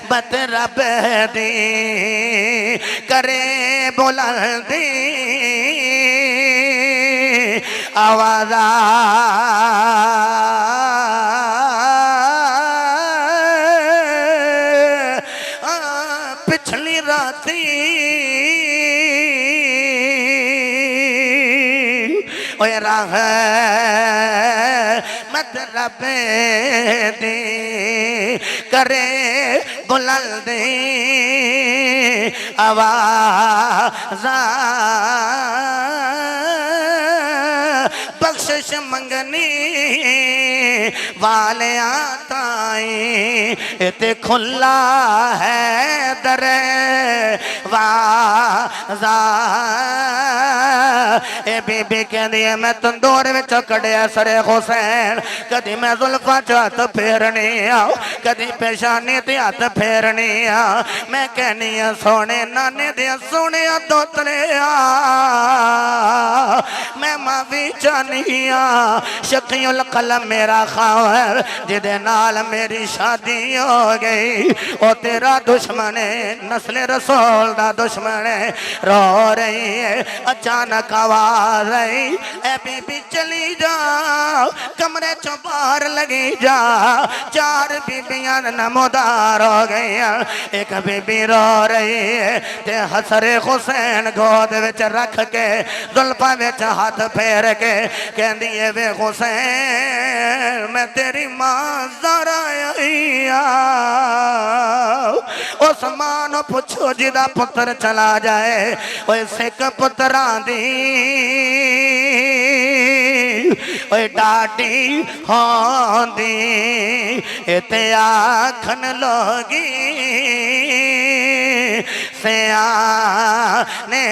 बत रब दी करे बुलंदी आवाज़ा पिछली राती ओए राह मतलब दे करे बुलंदी आवाज़ा बख्शिश मंगनी वाले ताई इते खुला है दरे वाजा। ए बीबी कहती है मैं तंदूर विच कढ़िया सरे हुसैन, कदी मैं जुल्फा च हथ फेरनी आ, कदी पेशानी ते हथ फेरनी आ। मैं कहनी आ सोने नाने दे सोने दोतरे आ, मैं माफी चाहनी आ शकीउल कलम मेरा खावर जिदे नाल मेरी शादी हो गई ओ तेरा दुश्मन है, नस्ल रसूल दा दुश्मन है। रो रही है अचानक आवाज आई ए बीबी चली जा, कमरे चो बाहर लगी जा। चार बीबियां नमोदार हो गई, एक बीबी रो रही है ते हसरे हुसैन गोद विच रख के जुल्फा विच हाथ फेर के कहंदी है वे हुसैन मैं तेरी मां ज़रा आई आ। उस मां नू पुछो जिदा पुत्र चला जाए ओए सिख पुत्रा दी ओए डाडी होंदी इते आखन लोगी सियाने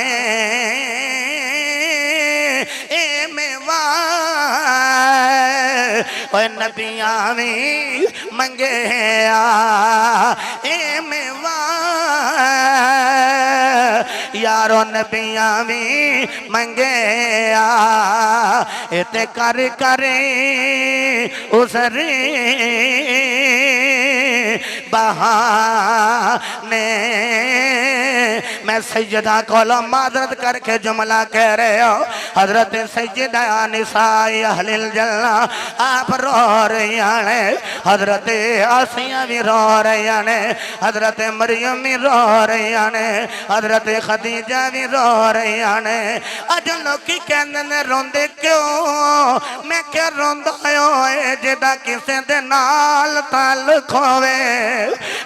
ओए नबियां भी मंगे ए मेवा यारो नबियां भी मंगे इते कर करे उसरे बहाने। मैं सैयदा कोलो मादरत करके जुमला कह रहे हो। हजरत सैयदा निसाई अहलिल जन्ना आप रो रही ने, हजरत आसिया भी रो रही ने, हजरत मरियम भी रो रही ने, हजरत खदीजा भी रो रही ने। अज लोग कहते ने रोंदे क्यों? मैं क्या रोंदा होए जिदा किसे दे नाल ताल्लुक होवे,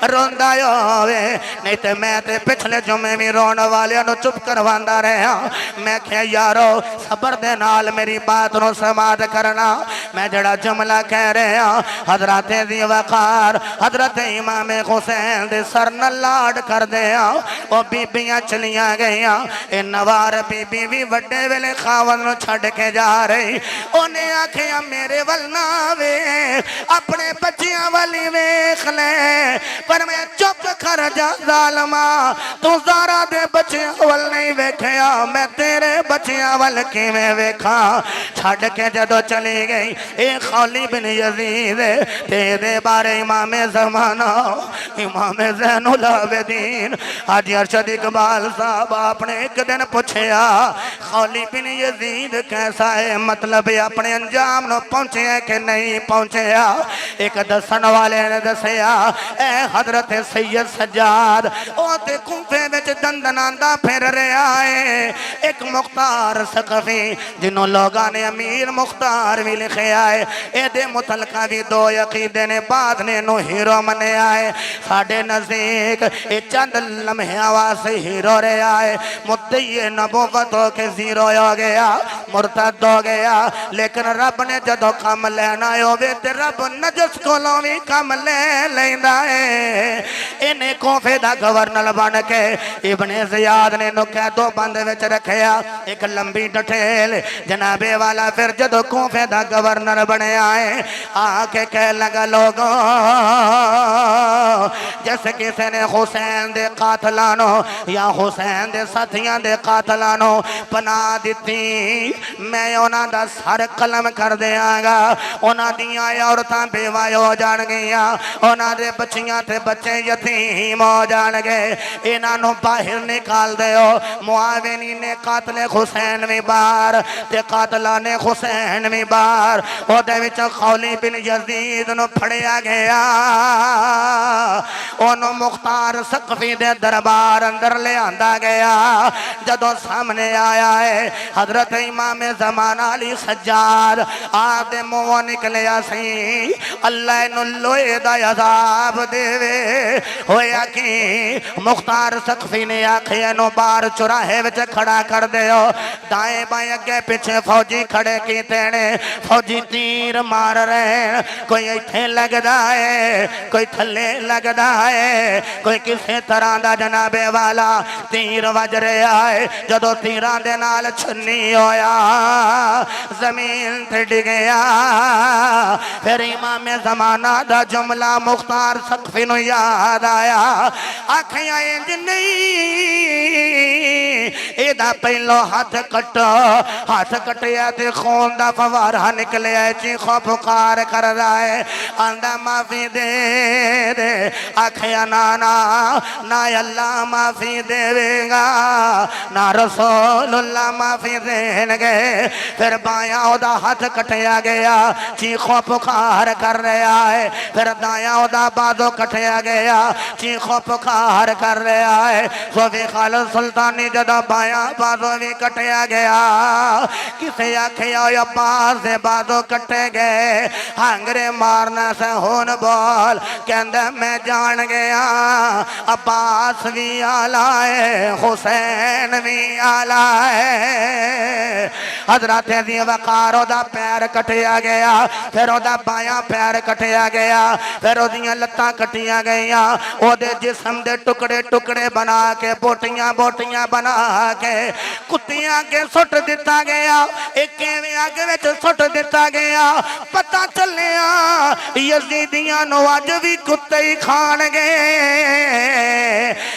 रोंदा होवे नहीं तो मैं ते पिछले जुमे भी रोन वाले चुप करवांदा रहा। मैं क्या यारो सबर दे नाल मेरी बात नु समाप्त करना। मैं जड़ा जुमला कह रहा हजरत दी वकार हजरत इमाम हुसैन दे सर न लाड कर दे ओ बीबियां चलियां गईयां। ए नवार बीबी भी वड्डे वेले खावन नु छड़ के जा रही। ओने आखिया मेरे वल ना वे अपने बच्चियां वाली वेख ले। पर मैं चुप कर जा जालमा तू ज़ारा दे बच्चियां वल नहीं वेखया मैं तेरे बच्चियां वल किवें वेखा। छड़ के जदों चली गई ए खौली बिन यजीद तेरे बारे इमाम ज़माना इमाम ज़ैनुल आबिदीन हाजी अरशद इकबाल साहब आपने एक दिन पूछया खौली बिन यजीद कैसा है मतलब अपने अंजाम नु पहुंचे कि नहीं पहुंचया। एक दसन वाले ने दसया ए हजरत सैयद सज्जाद ओ ते कूफे विच दंदनांदा फिर रहा है। एक मुख्तार सकफी जिन्हों लोगों ने अमीर मुख्तार भी लिखया है एदे मुतलका भी दो अकीदे ने बाद ने नु हीरो मनिया है। साडे नजदीक ए चंद लम्हे वास्ते हीरो रहा है। मुद्दई नबूवत हो के जीरो हो गया मुर्तद हो गया। लेकिन रब ने जदों कम लेना होवे ते रब नजस कोलों भी कम ले लैंदा है। इन्हें कोफे दा गवर्नर बन के इब्ने ज़ियाद ने नु कैदो बंद विच रखया। एक लंबी डठेल जनाबे वाला फिर जदों कोफे दा गवर्नर बनया है आके कह लगा लोगों जैसे किसी ने हुसैन दे कातलानो या हुसैन दे साथियां दे कातलानो पना दिती मैं उन्हां दा सर कलम कर देंगा। उन्हां दियां औरतां बेवा हो जाणगियां उन्हां दे बच्चियां ते बच्चे यतीम हो जाणगे। इन्हां नूं बाहर निकाल दिओ। मुआविनी ने कातले हुसैन भी बाहर ते कातला ने हुसैन भी बाहर। ओदे विच खौली बिन यजीद नूं फड़िया गया ओनू मुख्तार सकफी दे दरबार अंदर ले आंदा गया। जदों सामने आया है हजरत इमाम ज़माना अली सज्जाद आदे मुंहों निकलिया सी अल्लाह नू लोहे दा अज़ाब देवे होया कि मुख्तार सकफी ने आखिया नु बाहर चौराहे विच खड़ा कर दिओ। दाएं बाएं अगे पीछे फौजी खड़े कीते ने फौजी तीर मार रहे कोई इत्थे लगदा है कोई थल्ले लगदा है कोई किसी तरह दा जनाबे वाला तीर वज रहा है। जदों तीरां दे नाल छन्नी होया जमीन ते डिगया। फिर इमाम ज़माना दा जुमला मुख्तार सकफी नूं याद आया आखिया इंज नहीं एदा पहलो हाथ कटो हाथ कटिया ते खून दा फवारा निकलिया चीखो पुकार कर रहा है आंदा माफी दे दे। आखिया ना ना ना अल्लाह माफी देवेगा ना रसूलुल्लाह माफी देंगे। फिर बाया ओदा हाथ कटिया गया चीखो पुकार कर रहा है। फिर दाया ओदा बाजू कटिया गया चीखो पुकार कर रहा है। सोफी खालिद सुल्तानी जदा बाया बाजू भी कटिया गया किसे आखिया अब्बास दे बाजू कटे गए हांगरे मारना से हुन बोल कहंदा मैं जान गया अब्बास भी आला है हुसैन भी आला है। हजरत दी वकार ओदा पैर कटिया गया फिर ओदा बायां पैर कटिया गया फिर ओदियां लत्तां कटिया गईयां ओदे जिस्म दे टुकड़े टुकड़े बना के बोटियां बोटियां बना के कुत्तियां के सुट दिता गया। एक अग विच सुट दिता गया। पता चलिया यजीदियां नूं अज भी कुत्ते ही खाणगे।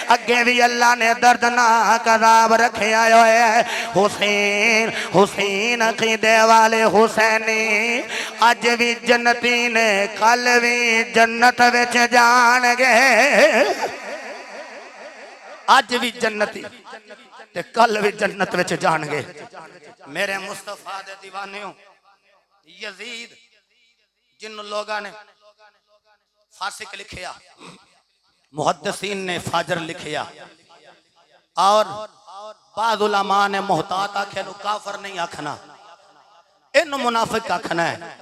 अगे भी अल्लाह ने दर्दनाक अज़ाब रखिया होया है। हुसैन हुसैन अकीदे वाले हुसैनी अज भी जन्नती ने कल भी जन्नत विच जाणगे। अज भी जन्नती ते कल भी जन्नत विच जाणगे। मेरे मुस्तफा दे दीवानियों यजीद जिन लोगों ने फासिक लिखिया मुहद्दिसीन ने फाजर लिखिया और बाद उलमा ने मोहतात आखे काफर नहीं आखना इन मुनाफिक आखना है।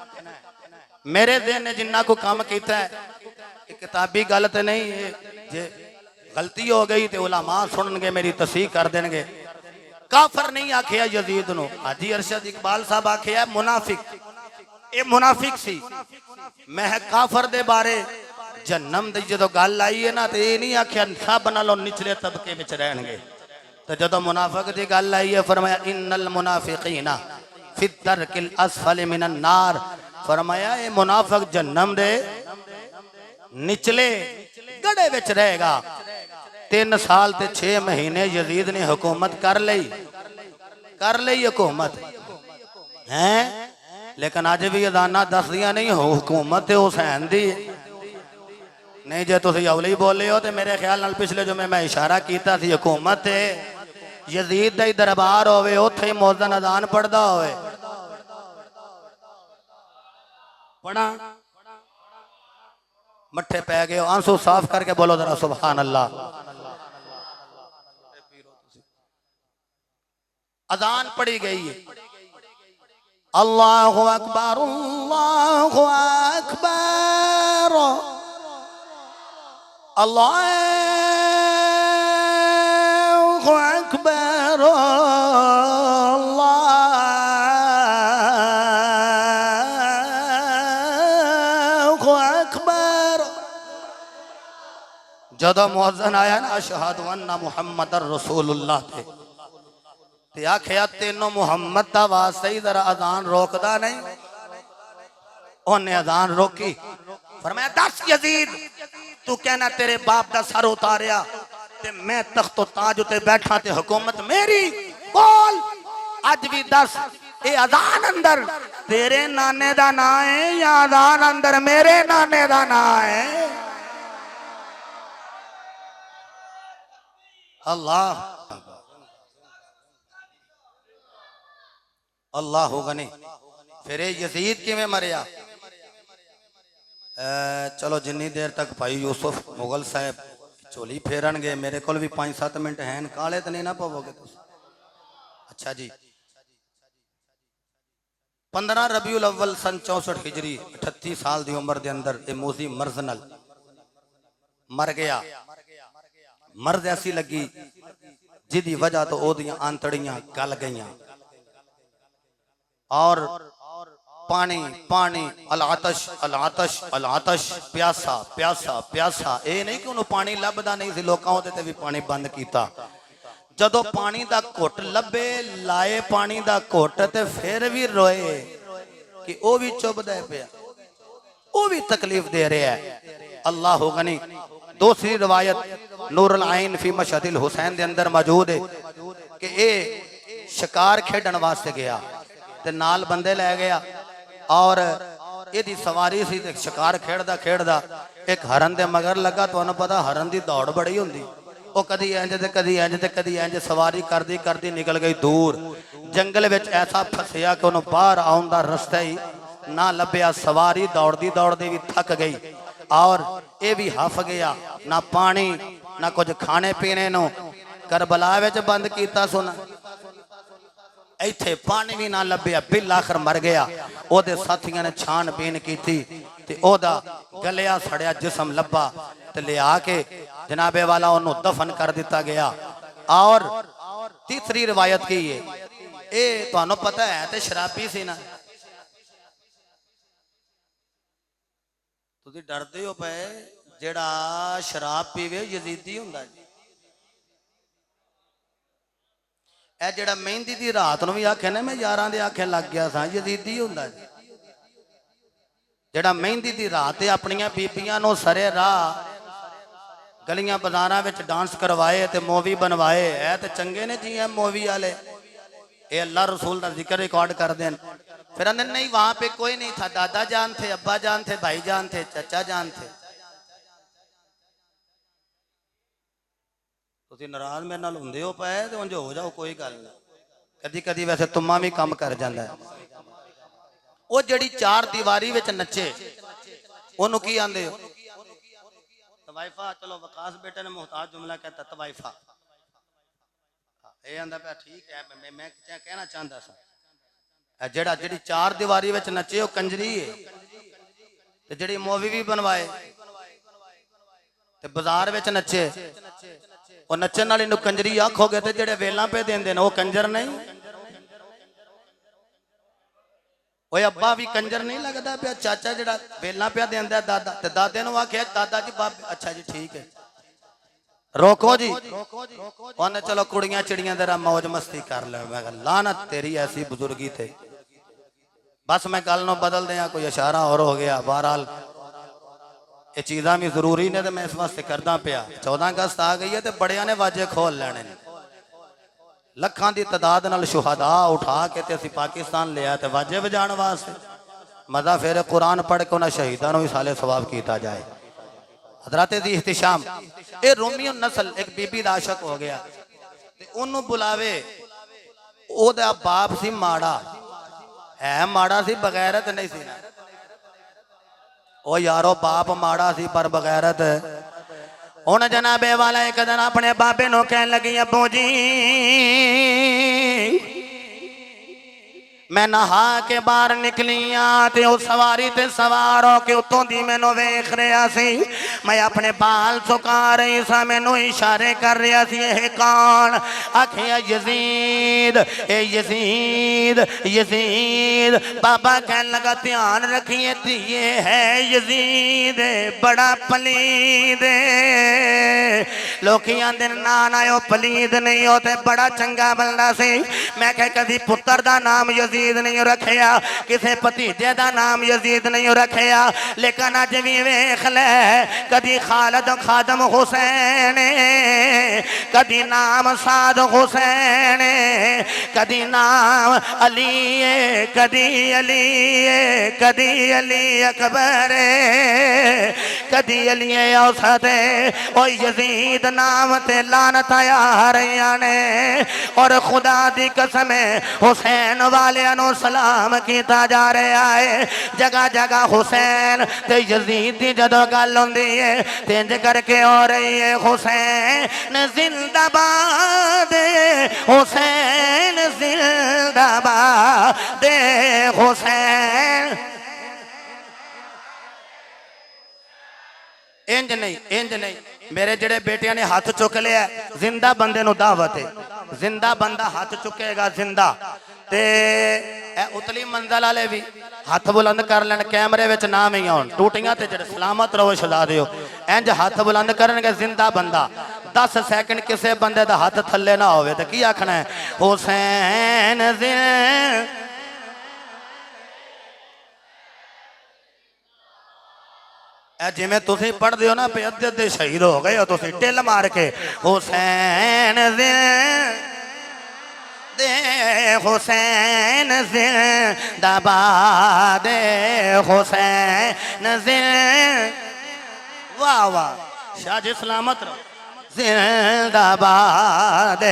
मेरे दिन ने जिन्ना को काम किया है किताबी गल तो नहीं जे गलती हो गई तो उलमा सुननगे मेरी तसीह कर देंगे। काफर नहीं आखिया यजीद नु, हाजी अरशद इकबाल साहब आखिया मुनाफिक। ये मुनाफिक सी। मैं काफर दे बारे जन्नम दी जो गल आई है ना, तो ये नहीं आखिया सब नालों निचले तबके विच रहणगे। तो जो मुनाफिक की गल आई है फरमाया इन्नल मुनाफिकीना फी दरकिल असफल मिनन नार। फरमाया ये मुनाफिक जन्नम दे निचले गड़े विच रहेगा। 3 साल ते 6 महीने यजीद ने हुकूमत कर ली हुकूमत है। लेकिन अज भी अदाना दसदियां नहीं हुकूमत हुसैन दी नहीं। जे तुम अवली बोले हो तो मेरे ख्याल नाल पिछले जो मैं इशारा किया सी हुकूमत यजीद दा ही दरबार होवे, उत्थे ही मौजन अजान पढ़दा होवे। पढ़ा मट्ठे पै गए, आंसू साफ करके बोलो जरा सुभान अल्लाह। अजान पढ़ी गई है, अल्लाहु अकबर अल्लाहु अकबर अल्लाहु अकबर अल्लाहु अकबर। जदों मुअज्जिन आया ना अशहदु अन्ना मुहम्मदर रसूलुल्लाह थे ते आखिया तेनों मुहम्मद दा वास्ते ही जरा अजान रोकदा नहीं। उन्हें अजान रोकी, फरमाया दस यजीद तू कहना तेरे बाप दा सर उतारिया ते मैं तख्तो ताज उते बैठा ते हुकूमत मेरी। बोल अज भी दस ये अजान अंदर तेरे नाने दा ना है या अजान अंदर मेरे नाने दा ना है? अल्लाह अल्लाह गनी। फिर यजीद किवें मरिया? चलो जिन्नी देर तक भाई यूसुफ मुगल साहब झोली फेरनगे, मेरे को भी 5-7 मिनट हैं, काले तो नहीं ना पवोगे तुम? अच्छा जी, 15 रबीउल अव्वल सन 64 हिजरी 38 साल की उम्र के अंदर ये मूसी मर्जनल मर गया। मर्द ऐसी लगी जिदी वजह तो ओदियां आंतड़ियां गल गईयां और पानी पानी अलातश अलातश अलातश प्यासा प्यासा प्यासा। ये नहीं कि उन्होंने पानी लभदा नहीं सी, लोकां दे ते भी पानी बंद किया। जदों पानी दा घुट लभे लाए पानी दा घुट ते फिर भी रोए कि वह भी चुभदा पिया, वह भी तकलीफ दे रहा है। अल्लाह गनी। दूसरी रिवायत नूरुल आइन फी मशहदिल हुसैन दे अंदर मौजूद है कि ये शिकार खेडन वास्ते गया ते नाल बंदे लै गया और यदी सवारी सी ते शिकार खेडदा खेडदा एक हरन दे मगर लगा। तुहानू पता हरन दी दौड़ बड़ी हुंदी, वो कदी इंज ते कदी इंज ते कदी इंज सवारी करदी करदी निकल गई दूर जंगल विच। ऐसा फसिया कि उन्होंने बाहर आउण दा रस्ता ही ना लभ्या। सवारी दौड़दी दौड़दी भी थक गई और ये भी हफ गया। ना पानी ना कुछ खाने पीने नो करबला विच बंद कीता सुन, इत्थे पानी भी ना लभ्या, बिल आखिर मर गया। ओदे साथियों ने छानबीन की ते ओदा गलिया सड़िया जिसम लभा ते लिया के जनाबे वाला उन्होंने दफन कर दिता गया। और तीसरी रिवायत की है, ये तुहानू पता है ते शराबी सी ना, तुसीं डरदे हो पे जेड़ा शराब पीवे यजीदी हुंदा जी। ए जेड़ा मेहंदी दी रात नूं भी आखे ना मैं यारां दे आखे लग गया सा, यजीदी हुंदा जी। जेड़ा मेहंदी दी रात अपनियां बीबियां नूं सरे राह गलियां बाजारां विच डांस करवाए ते मूवी बनवाए, है ते चंगे ने जी है मूवी वाले। ये अल्लाह रसूल का जिक्र रिकॉर्ड कर दें, फिर अंदर नहीं वहां पे कोई नहीं था, दादा जान थे, अब्बा जान थे, भाई जान थे, चाचा जान थे। तुसीं नाराज मेरे नाल हुंदे हो पे तो उंज हो जाओ, कोई गल नहीं। कदी कदी वैसे तुम्मा भी काम कर जांदा है। वो जड़ी चार दीवारी विच नचे ओनू की आंदे हो? तवाइफा। चलो वकास बेटे ने मुहताज जुमला कहता तवाइफा। ये आंदा पे ठीक है, मैं कहना चाहता सा जेड़ा जड़ी चार दीवारी विच नचे वो कंजरी है ते जड़ी मूवी भी बनवाए ते बाजार विच नचे और नचन वाले नूं कंजरी आखोगे ते जेड़े वेलां पे देंदे ने वो कंजर नहीं। ओए अब्बा भी कंजर नहीं लगता पिया, चाचा जेड़ा वेलां पे देंदा दादा ते दादे नूं आखिया दादा जी बाबे अच्छा जी ठीक है रोको जी उन्हें चलो कुड़ियां चिड़ियां जरा मौज मस्ती कर ले। मैं कहा लानत तेरी ऐसी बुजुर्गी थे। बस मैं गल नूं बदल दिया कोई इशारा और हो गया। बहरहाल ये चीज़ां भी जरूरी ने तो मैं इस वास्ते करदा पिया। 14 अगस्त आ गई है तो बड़िया ने वाजे खोल लेने ने। लखां की तादाद नाल शुहदा उठा के ते असीं पाकिस्तान लिया तो वाजे बजाण वास्ते। मजा फिर कुरान पढ़ के उन्हें शहीदों को भी साले सवाब किया जाए। हजरत दी इहतिशाम ये रोमियो नस्ल एक बीबी दा आशिक हो गया ते ओनू बुलावे। ओदा बाप सी माड़ा है, माड़ा सी बगैरत नहीं सी। ओ यारो बाप माड़ा सी पर बगैरत। हुण जनाबे वाला एक दिन अपने बाबे नूं कहन लगी अब्बू जी मैं नहा के बाहर निकलिया ते उस सवारी ते सवार हो के उतों दी मैनू वेख रहा सी। मैं अपने बाल सुका रही सा, मैनू इशारे कर रहा सी ये कौन? आखिया यजीद ए यजीद यजीद। बाबा कहन लगा ध्यान रखिए ये है यजीद बड़ा पलीद। लोग आंदे ना ना ओ पलीद नहीं हो ते बड़ा चंगा बंदा सी। मैं कह कभी पुत्र दा नाम यजीद नहीं रखिया, किसी भतीजे का नाम यजीद नहीं रखिया, लेकिन अज भी वेख ले कदी खालिद खादम हुसैन, कदी नाम साद हुसैन, कदी नाम अली, कदी अली, कदी अली अकबर, कदी अली औसत। ओ यजीद नाम ते लानत आ रही ने। और खुदा दी कसम हुसैन वाले सलाम किया जा रहा है। जगह जगह हुसैन ते यजीद की जदों गल होंदी है इंज करके हो रही है हुसैन जिंदाबाद, हुसैन जिंदाबाद, हुसैन। इंज नहीं इंज नहीं, मेरे जेड़े बेटिया ने हाथ चुक लिया जिंदा बंदे नु दावत है। जिंदा बंदा हाथ चुकेगा जिंदा ते उतली मंजिल वाले भी हाथ बुलंद कर लैन, कैमरे विच नाम ही आउण, टूटियां ते जेड़े सलामत रहो शहजादे हो इंज हाथ बुलंद करनगे जिंदा बंदा। 10 सेकंड किसी बंदे दा हाथ थल्ले ना होवे ते की आखना है हुसैन जिंदा। जिमें तुम पढ़ते हो ना पे अद्धे अद्धे शहीद हो गए हो तुम टिल मार के हुसैन दे, हुसैन जिंदाबाद, हुसैन जिंदाबाद। वाह वाह शाह जी सलामत रहो जिंदाबाद।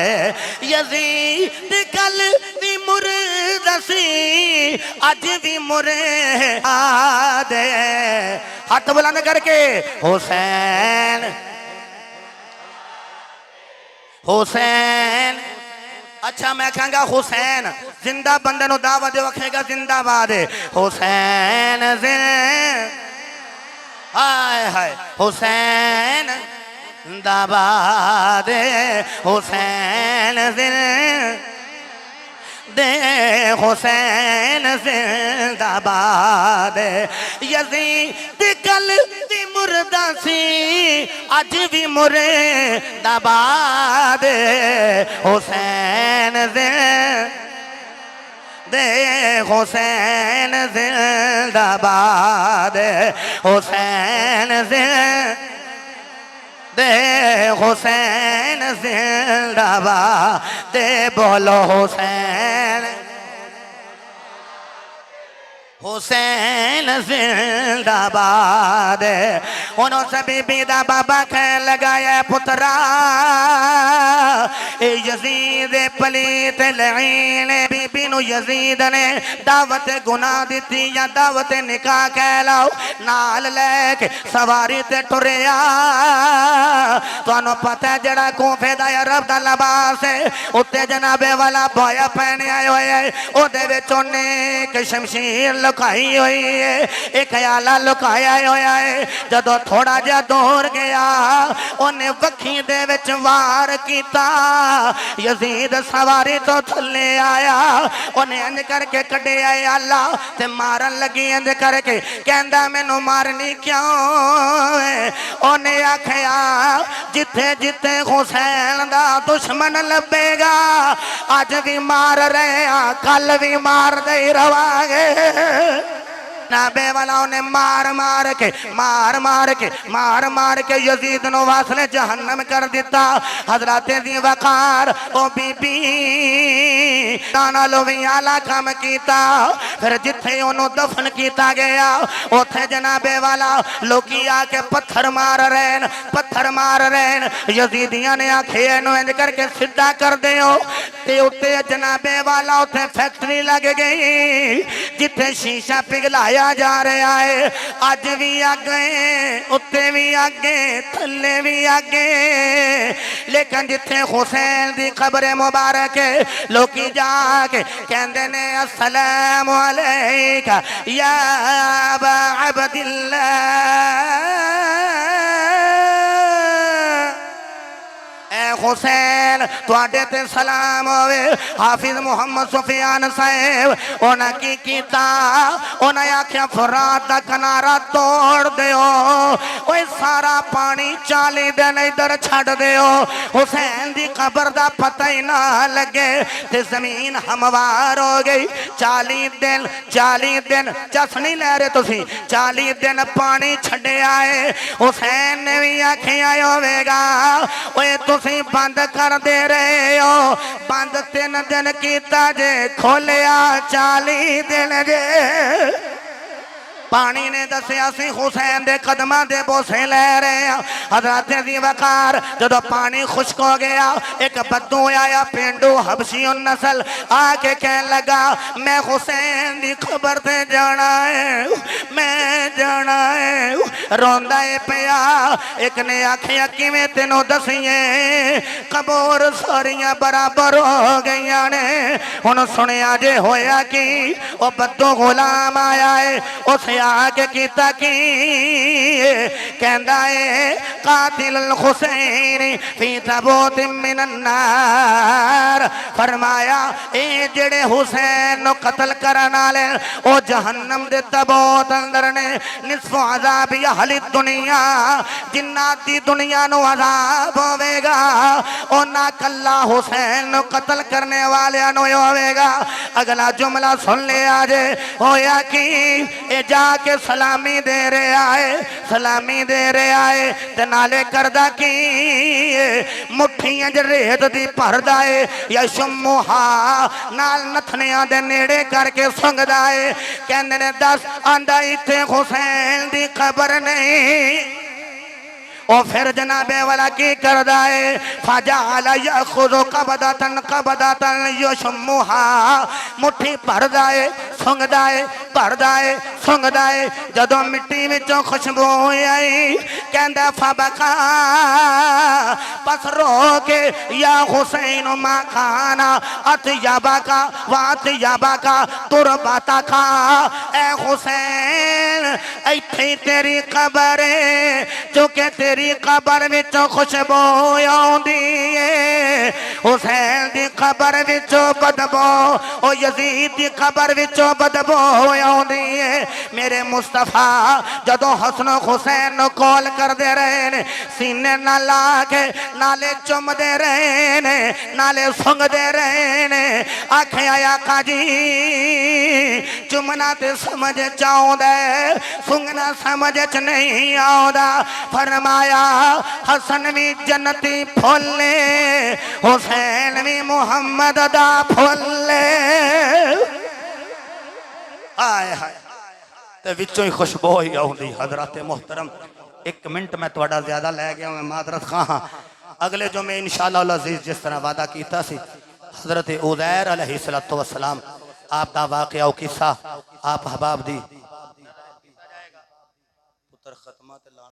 यजीद कल भी मुर्दा सी अज भी मुर्दाद। हाथ बुलंद करके हुसैन हुसैन। अच्छा मैं कहूँगा हुसैन जिंदा बंदे नु दावा दे वखेगा जिंदाबाद हुसैन हाय हाय हुसैन जिंदाबाद, हुसैन दे, हुसैन जिंदाबाद। यजीद कल भी मुर्दा सी अज भी मुर्दाबाद, हुसैन दे, हुसैन जिंदाबाद, हुसैन दे, हुसैन जिंदाबाद, दे बोलो हुसैन, हुसैन जिंदाबाद। उन्होंने सभी बीदा बाबा कह लगाया पुत्रा ए यजीद पलीत लईन बीबी बीबी नू यजीद ने दावत गुनाह दी या दावत निकाह कह लो नाल लैके सवारी ते टुरिया तुहानू पता है जड़ा कोफे दा अरब दा लिबास है उत्ते जनाबे वाला बोया पहने आए हुए है ओदे विच ओने एक शमशीर लुकाई हुई है एक आला लुकाया होया है जदों थोड़ा जिहा दूर गया ओने वखी दे विच वार कीता यजीद सवारी तो थले आया ओने इंज करके कढ़े आए आला ते मारन लगी इंज करके कहंदा मैनू मारनी क्यों ओने आखिया जिथे जिथे हुसैन दा दुश्मन लभेगा अज भी मार रहे कल भी मार दे रवांगे नाबे वाला ने मार मार के यजीद नो वासले जहन्नम कर दिता हजरत दी वकार ओ बीबी नाना लोवी आला काम कीता फिर जिथे ओनू दफन कीता गया उथे जनाबे वाला लोकी आके पत्थर मार रहे यजीदियां ने आखे इनू इंज करके सीधा कर दियो ते उत्ते जनाबे वाला उथे फैक्ट्री लग गई जिथे शीशा पिघलाया जा रहा है अज भी आगे उत्ते भी आगे थले भी आगे लेकिन जिथे हुसैन दी खबर मुबारक लोकी जाके कहंदे ने अस्सलाम अलैका या अबा अब्दिल्लाह हुसैन तुहाडे ते सलाम होवे हाफिज मोहम्मद सुफियान साहब उन्हें की कीता उन्हें आख्या फरात दा किनारा तोड़ दियो ओए सारा पानी 40 दिन इधर छड़ दियो हुसैन दी कब्र दा पता ही ना लगे ते जमीन हमवार हो गई 40 दिन चस नहीं ले रहे तुसी 40 दिन पानी छड़े आए हुसैन ने भी आख्या होवेगा ओए तुसी बंद कर दे रहे हो बंद 3 दिन कीता जे खोलिया 40 दिन जे पानी ने दसिया सी हुसैन दे कदमां दे बोसे ले रहे हैं हजरत दी वकार जदों पानी खुश्क हो गया एक बद्दू आया पेंडू हबशी नस्ल आके कहने लगा मैं हुसैन दी खबर ते जाना है मैं जाना है रोंदा है पिया एक ने आखिया किवें तेनों दसीए कबूर सारियां बराबर हो गई ने हुण सुनिया जे होया कि ओ बद्दू गुलाम आया है उस आके कीता की कहंदा है कातिल हुसैन फी तबूत मिनन नार फरमाया ए जेड़े हुसैन नो कत्ल करन वाले ओ जहन्नम दे तबूत अंदर ने निस्फ अजाब अहली दुनिया जिन्नात दी दुनिया नो अजाब होवेगा ओ ना कल्ला हुसैन नो कत्ल करने वाले नो होवेगा अगला जुमला सुन ले आजे होया कि ए जाके सलामी दे रहे आए ते नाले करदा की मुठियां च रेत दी भरदा है या शम्मुहा नाल नथनियां दे नेड़े करके संगदा है कहंदे ने दस आंदा इत्थे हुसैन दी खबर नहीं ओ फिर जनाबे वाला की करदा है फजाल याखुदु कबदतन युशम्मुहा मुट्ठी भरदा है भरदा है जदों मिट्टी विचों खुशबू आई कहंदा फबका पस रो के या हुसैन मा खाना अतयाबका वातयाबका तुरबता का ए हुसैन इत्थे तेरी कब्र है जो के तेरी कब्र विचों खुशबू आउंदी है हुसैन दी कब्र विचों बदबू ओ यजीद दी कब्र विचों बदबू आउंदी है मेरे मुस्तफा जदों हसन हुसैन नु कॉल करदे रहे ने सीने नाल ला के नाले चुमदे रहे ने नाले सुंगदे रहे ने आखिया आका जी चुमना ते समझ च आउंदा सुंगना समझ च नहीं आउंदा फरमाया हसन भी जन्नती फुल्ले हुसैन भी मुहम्मद दा फुल्ले आए हाय ते विचों ही खुशबू ही आउंदी हजरत मोहतरम 1 मिनट मैं थोड़ा ज्यादा लै गया मैं मादरत खां अगले जो मैं इंशाअल्लाह अजीज जिस तरह वादा कीता सी हजरत उज़ैर अलैहिस्सलातु वस्सलाम आप दा वाक़या किस्सा आप हबाब दी पुत्र खत्मा ते